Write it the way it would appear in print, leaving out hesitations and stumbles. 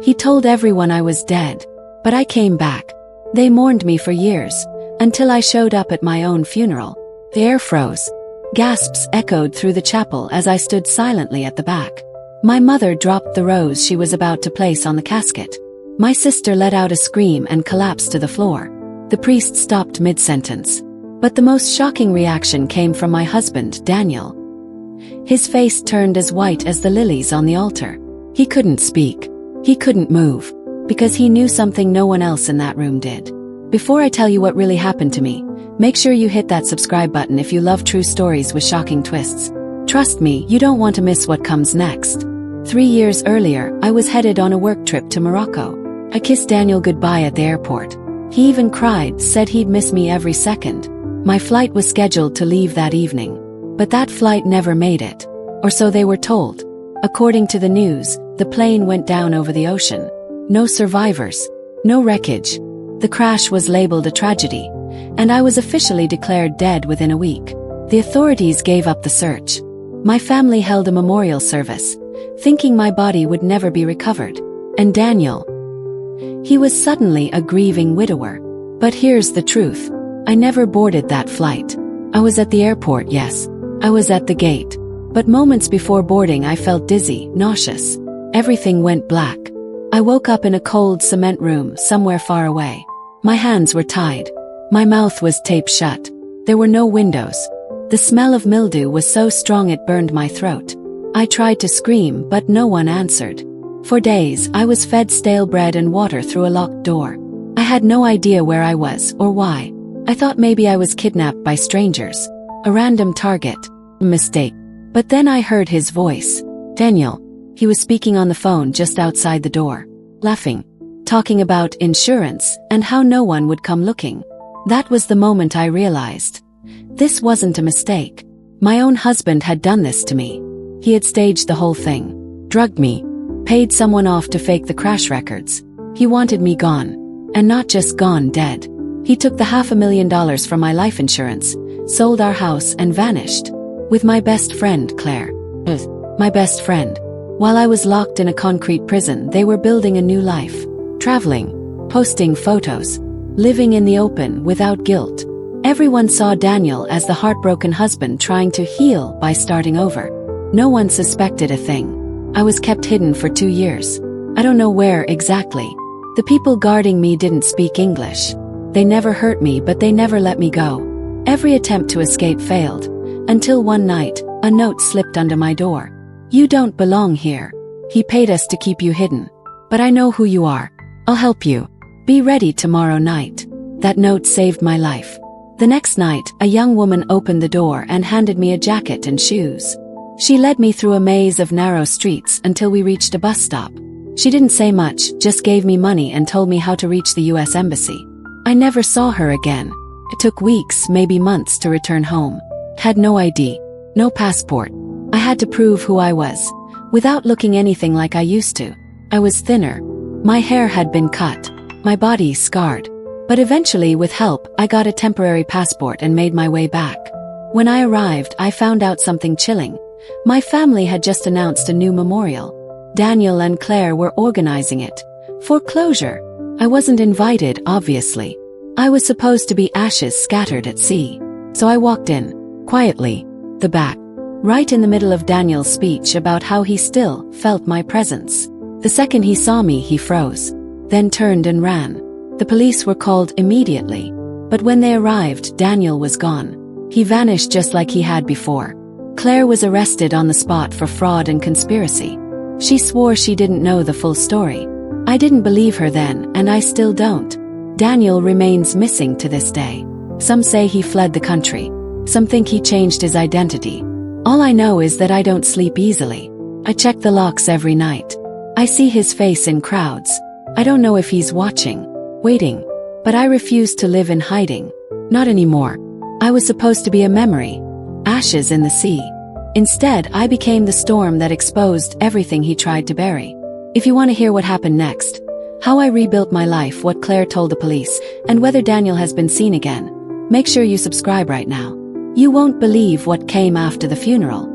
He told everyone I was dead. But I came back. They mourned me for years, until I showed up at my own funeral. The air froze. Gasps echoed through the chapel as I stood silently at the back. My mother dropped the rose she was about to place on the casket. My sister let out a scream and collapsed to the floor. The priest stopped mid-sentence. But the most shocking reaction came from my husband, Daniel. His face turned as white as the lilies on the altar. He couldn't speak. He couldn't move. Because he knew something no one else in that room did. Before I tell you what really happened to me, make sure you hit that subscribe button if you love true stories with shocking twists. Trust me, you don't want to miss what comes next. 3 years earlier, I was headed on a work trip to Morocco. I kissed Daniel goodbye at the airport. He even cried, said he'd miss me every second. My flight was scheduled to leave that evening. But that flight never made it. Or so they were told. According to the news, the plane went down over the ocean. No survivors. No wreckage. The crash was labeled a tragedy, and I was officially declared dead within a week. The authorities gave up the search. My family held a memorial service, thinking my body would never be recovered. And Daniel, he was suddenly a grieving widower. But here's the truth. I never boarded that flight. I was at the airport, yes. I was at the gate. But moments before boarding I felt dizzy, nauseous. Everything went black. I woke up in a cold cement room somewhere far away. My hands were tied. My mouth was taped shut. There were no windows. The smell of mildew was so strong it burned my throat. I tried to scream, but no one answered. For days, I was fed stale bread and water through a locked door. I had no idea where I was or why. I thought maybe I was kidnapped by strangers. A random target. A mistake. But then I heard his voice. Daniel. He was speaking on the phone just outside the door. Laughing. Talking about insurance and how no one would come looking. That was the moment I realized. This wasn't a mistake. My own husband had done this to me. He had staged the whole thing. Drugged me. Paid someone off to fake the crash records. He wanted me gone. And not just gone, dead. He took the $500,000 from my life insurance, sold our house and vanished. With my best friend, Claire. My best friend. While I was locked in a concrete prison, they were building a new life. Traveling. Posting photos. Living in the open without guilt. Everyone saw Daniel as the heartbroken husband trying to heal by starting over. No one suspected a thing. I was kept hidden for 2 years. I don't know where exactly. The people guarding me didn't speak English. They never hurt me, but they never let me go. Every attempt to escape failed. Until one night, a note slipped under my door. You don't belong here. He paid us to keep you hidden. But I know who you are. I'll help you. Be ready tomorrow night. That note saved my life. The next night, a young woman opened the door and handed me a jacket and shoes. She led me through a maze of narrow streets until we reached a bus stop. She didn't say much, just gave me money and told me how to reach the US Embassy. I never saw her again. It took weeks, maybe months, to return home. Had no ID. No passport. I had to prove who I was, without looking anything like I used to. I was thinner. My hair had been cut. My body scarred. But eventually, with help, I got a temporary passport and made my way back. When I arrived, I found out something chilling. My family had just announced a new memorial. Daniel and Claire were organizing it. For closure. I wasn't invited, obviously. I was supposed to be ashes scattered at sea. So I walked in, quietly, the back. Right in the middle of Daniel's speech about how he still felt my presence. The second he saw me, he froze. Then turned and ran. The police were called immediately. But when they arrived, Daniel was gone. He vanished just like he had before. Claire was arrested on the spot for fraud and conspiracy. She swore she didn't know the full story. I didn't believe her then, and I still don't. Daniel remains missing to this day. Some say he fled the country. Some think he changed his identity. All I know is that I don't sleep easily. I check the locks every night. I see his face in crowds. I don't know if he's watching, waiting. But I refuse to live in hiding. Not anymore. I was supposed to be a memory. Ashes in the sea. Instead, I became the storm that exposed everything he tried to bury. If you want to hear what happened next, how I rebuilt my life, what Claire told the police, and whether Daniel has been seen again, make sure you subscribe right now. You won't believe what came after the funeral.